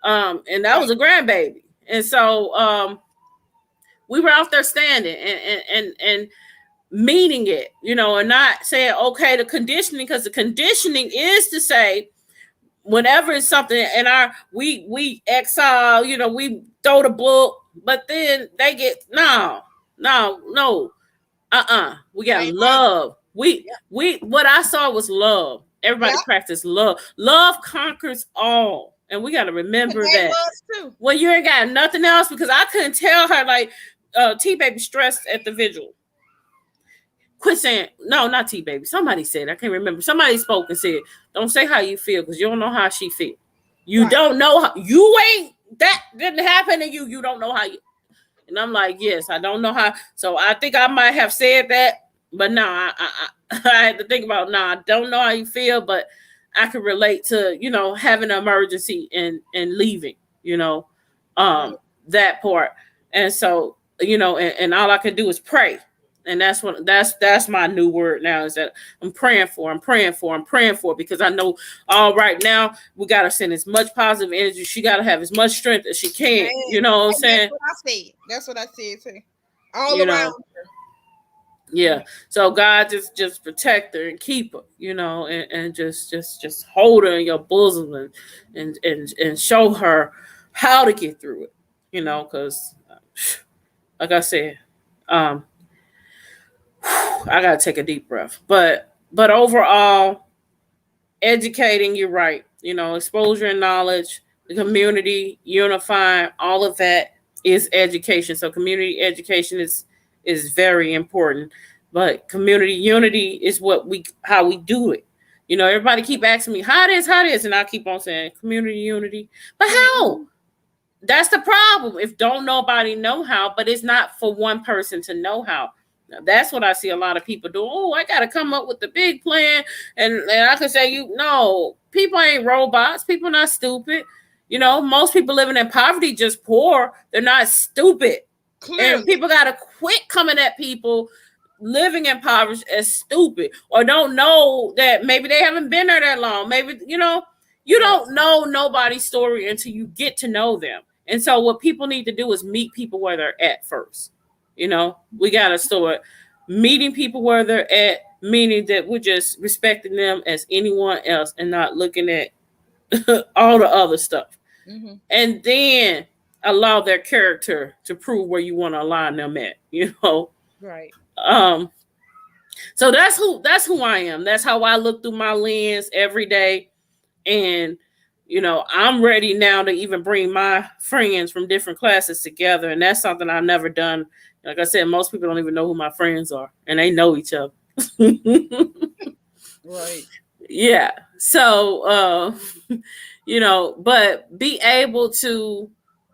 And that was a grandbaby. And so we were out there standing and meaning it, and not saying, okay, the conditioning, because the conditioning is to say, whenever it's something and we exile, we throw the book But then they get no. We got Ain't mine. love. We what I saw was love. Yeah, Everybody practice love. Love conquers all. And we gotta and remember they that. was too. Well, you ain't got nothing else because I couldn't tell her like T baby stressed at the vigil. Quit saying no, not T baby. Somebody said, I can't remember. Somebody spoke and said, don't say how you feel because you don't know how she feel. You Right. don't know how you ain't that didn't happen to you. You don't know how you and I'm like, yes, I don't know how. So I think I might have said that, but no, I had to think about, no, I don't know how you feel, but I can relate to, having an emergency and leaving, Right. um, that part. And so, and all I can do is pray. And that's my new word now is that I'm praying for because I know all right now we gotta send as much positive energy. She gotta have as much strength as she can. You And, know what I'm and that's saying? what I said. That's what I said too. All You around know, her. yeah. Mhm. So God just protect her and keep her, and just hold her in your bosom and show her how to get through it, because like I said, um, I gotta take a deep breath. But overall, educating, you're right. Exposure and knowledge, the community, unifying, all of that is education. So community education is very important. But community unity is how we do it. Everybody keep asking me how this, and I keep on saying community unity. But how? Mhm. That's the problem. If don't nobody know how, but it's not for one person to know how. Now, that's what I see a lot of people do. Oh, I got to come up with the big plan, and I can say no. People ain't robots. People not stupid. Most people living in poverty just poor. They're not stupid, and Clearly. people got to quit coming at people living impoverished as stupid or don't know that maybe they haven't been there that long. Maybe you Right. don't know nobody's story until you get to know them. And so what people need to do is meet people where they're at first. We got to start meeting people where they're at, meaning that we're just respecting them as anyone else and not looking at all the other stuff. Hmm. And then allow their character to prove where you want to align them at. Right. Um, so that's who I am. That's how I look through my lens every day. And I'm ready now to even bring my friends from different classes together, and that's something I've never done. Like I said, most people don't even know who my friends are, and they know each other. Right. Yeah. So, but be able to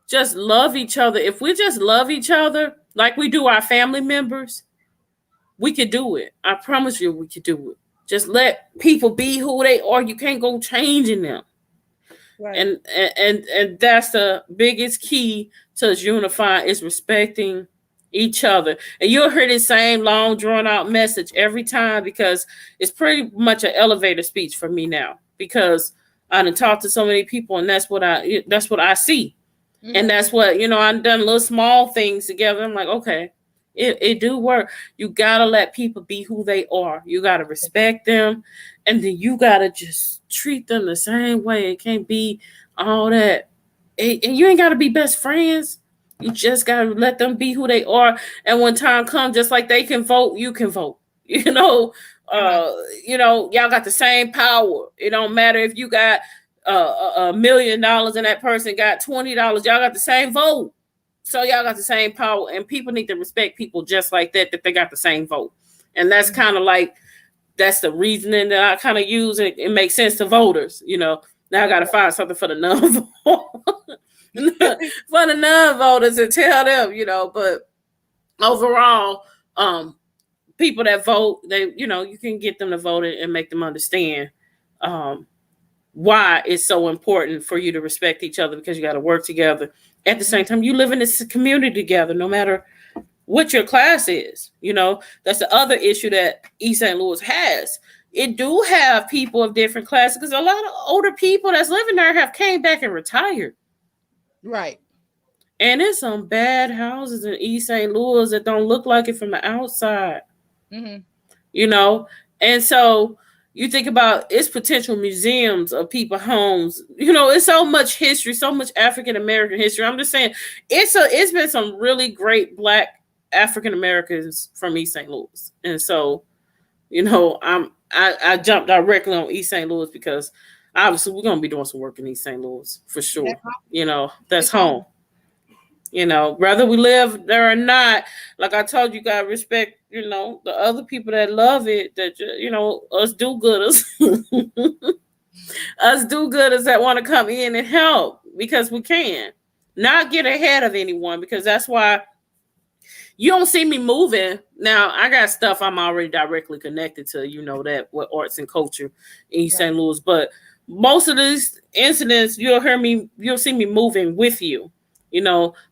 just love each other. If we just love each other like we do our family members, we could do it. I promise you, we could do it. Just let people be who they are. You can't go changing them. Right. And that's the biggest key to us unifying is respecting each other. And you'll hear the same long drawn out message every time because it's pretty much an elevator speech for me now because I done talked to so many people and that's what I see. And Hmm. that's what, I've done little small things together. I'm like, okay, it do work. You gotta let people be who they are. You gotta respect them, and then you gotta just treat them the same way. It can't be all that. And you ain't gotta be best friends. You just gotta let them be who they are. And when time comes, just like they can vote, you can vote. You know, Uh-huh. uh, y'all got the same power. It don't matter if you got $1 million and that person got $20. Y'all got the same vote. So y'all got the same power, and people need to respect people just like that they got the same vote. And that's Mhm. kind of like that's the reasoning that I kind of use. It makes sense to voters. Now I got to find something for the non for the non-voters and tell them. But overall, people that vote, you can get them to vote and make them understand. Um, why it's so important for you to respect each other because you got to work together. At the same time, you live in this community together, no matter what your class is. That's the other issue that East St. Louis has. It do have people of different classes because a lot of older people that's living there have came back and retired. Right. And there's some bad houses in East St. Louis that don't look like it from the outside. Hmm. you know and so you think about its potential museums of people homes. It's so much history, so much African American history. I'm just saying, it's been some really great Black African Americans from East St. Louis, and so I jumped directly on East St. Louis because obviously we're gonna be doing some work in East St. Louis for sure. That's It's home. home. Whether we live there or not, like I told you, gotta respect, the other people that love it, that, us do gooders, us do gooders that want to come in and help because we can. Not get ahead of anyone because that's why you don't see me moving. Now, I got stuff I'm already directly connected to, that with arts and culture in East St. Louis. But most of these incidents, you'll see me moving with you.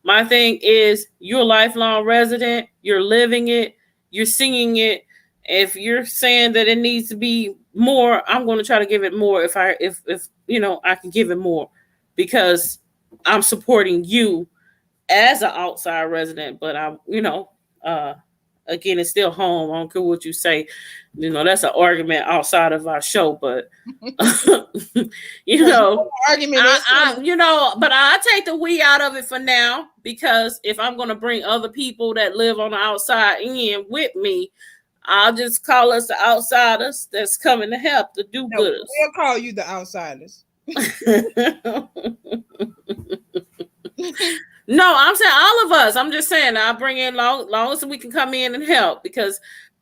My thing is you're a lifelong resident, you're living it, you're singing it. If you're saying that it needs to be more, I'm going to try to give it more if I can give it more because I'm supporting you as an outside resident, but again, it's still home. I don't care what you say. That's an argument outside of our show, but Argument but I take the we out of it for now because if I'm going to bring other people that live on the outside in with me, I'll just call us the outsiders that's coming to help the do-gooders. We'll call you the outsiders. No, I'm saying all of us. I'm just saying I'll bring in long as we can come in and help because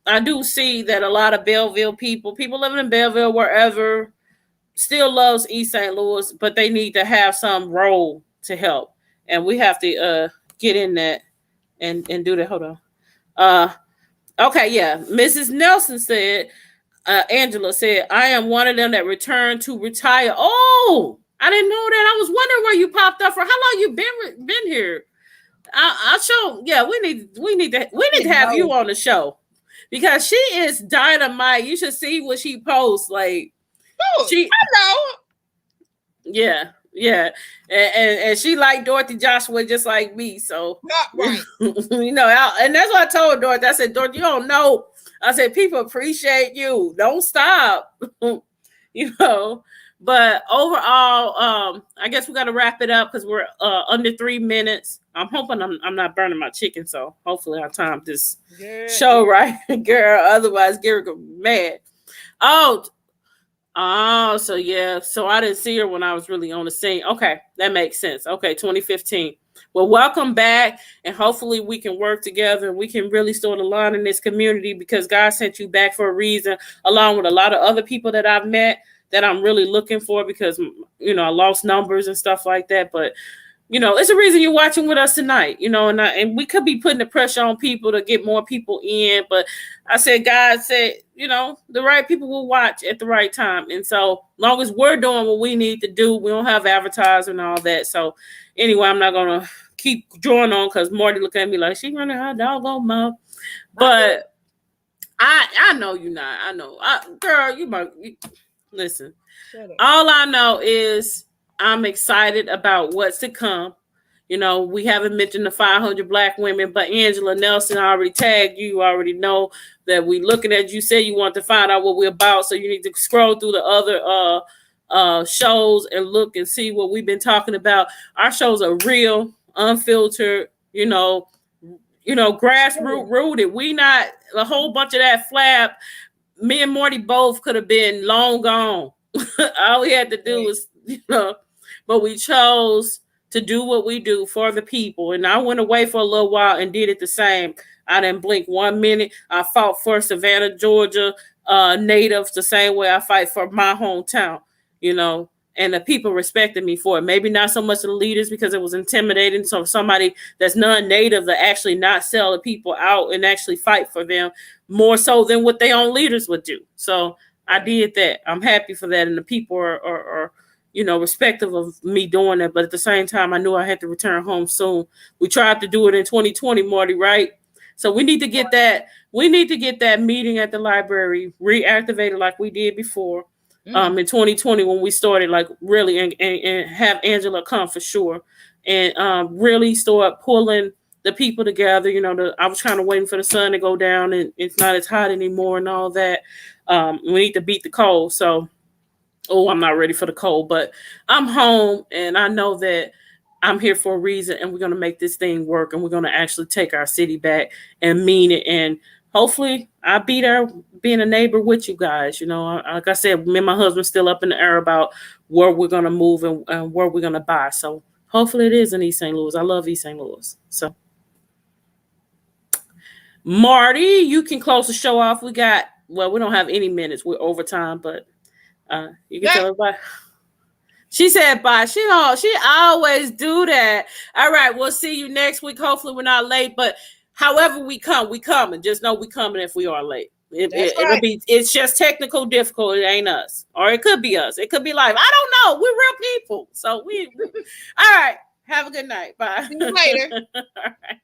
I do see that a lot of Belleville people living in Belleville, wherever, still loves East St. Louis, but they need to have some role to help. And we have to get in that and do that. Hold on. Okay, yeah. Mrs. Nelson said, Angela said, I am one of them that returned to retire. Oh, I didn't know that. I was wondering where you popped up for. How long you been here? I'll show. Yeah, we need to have you on the show because she is dynamite. You should see what she posts. Like hello. Yeah, and she like Dorothy Joshua just like me. So right. And that's what I told Dorothy. I said, Dorothy, you don't know. I said, people appreciate you. Don't stop. But overall, I guess we got to wrap it up because we're under 3 minutes. I'm hoping I'm not burning my chicken, so hopefully I timed this show right, girl. Otherwise, Gary go mad. So yeah. So I didn't see her when I was really on the scene. Okay, that makes sense. Okay, 2015. Well, welcome back, and hopefully we can work together. We can really start a line in this community because God sent you back for a reason, along with a lot of other people that I've met that I'm really looking for because, I lost numbers and stuff like that. But, it's a reason you're watching with us tonight, and we could be putting the pressure on people to get more people in. But I said, God said, the right people will watch at the right time. And so long as we're doing what we need to do, we don't have advertising and all that. So anyway, I'm not going to keep drawing on because Marty looked at me like she running her doggone mouth. But I know you're not. I know. Girl, listen, all I know is I'm excited about what's to come. We haven't mentioned the 500 Black women, but Angela Nelson, I already tagged you. You already know that we looking at you. Said you want to find out what we're about, so you need to scroll through the other shows and look and see what we've been talking about. Our shows are real, unfiltered, grassroots rooted. We not a whole bunch of that flap. Me and Morty both could have been long gone. All we had to do was, but we chose to do what we do for the people. And I went away for a little while and did it the same. I didn't blink 1 minute. I fought for Savannah, Georgia natives the same way I fight for my hometown, and the people respected me for it. Maybe not so much the leaders because it was intimidating. So somebody that's non-native to actually not sell the people out and actually fight for them more so than what their own leaders would do. So I did that. I'm happy for that. And the people are respective of me doing it. But at the same time, I knew I had to return home soon. We tried to do it in 2020, Marty, right? So we need to get that. We need to get that meeting at the library reactivated like we did before. In 2020 when we started, like really, and have Angela come for sure, and really start pulling the people together. I was kind of waiting for the sun to go down and it's not as hot anymore and all that. We need to beat the cold. So, I'm not ready for the cold, but I'm home and I know that I'm here for a reason and we're going to make this thing work and we're going to actually take our city back and mean it. And hopefully I'll be there being a neighbor with you guys. Like I said, me and my husband still up in the air about where we're going to move and where we're going to buy. So hopefully it is in East St. Louis. I love East St. Louis. So Marty, you can close the show off. We don't have any minutes. We're over time, but you can tell everybody. She said bye. She always do that. All right, we'll see you next week. Hopefully we're not late, but however we coming. Just know we coming if we are late. It's just technical difficulty. It ain't us. Or it could be us. It could be live. I don't know. We're real people. So we all right. Have a good night. Bye. See you later. All right.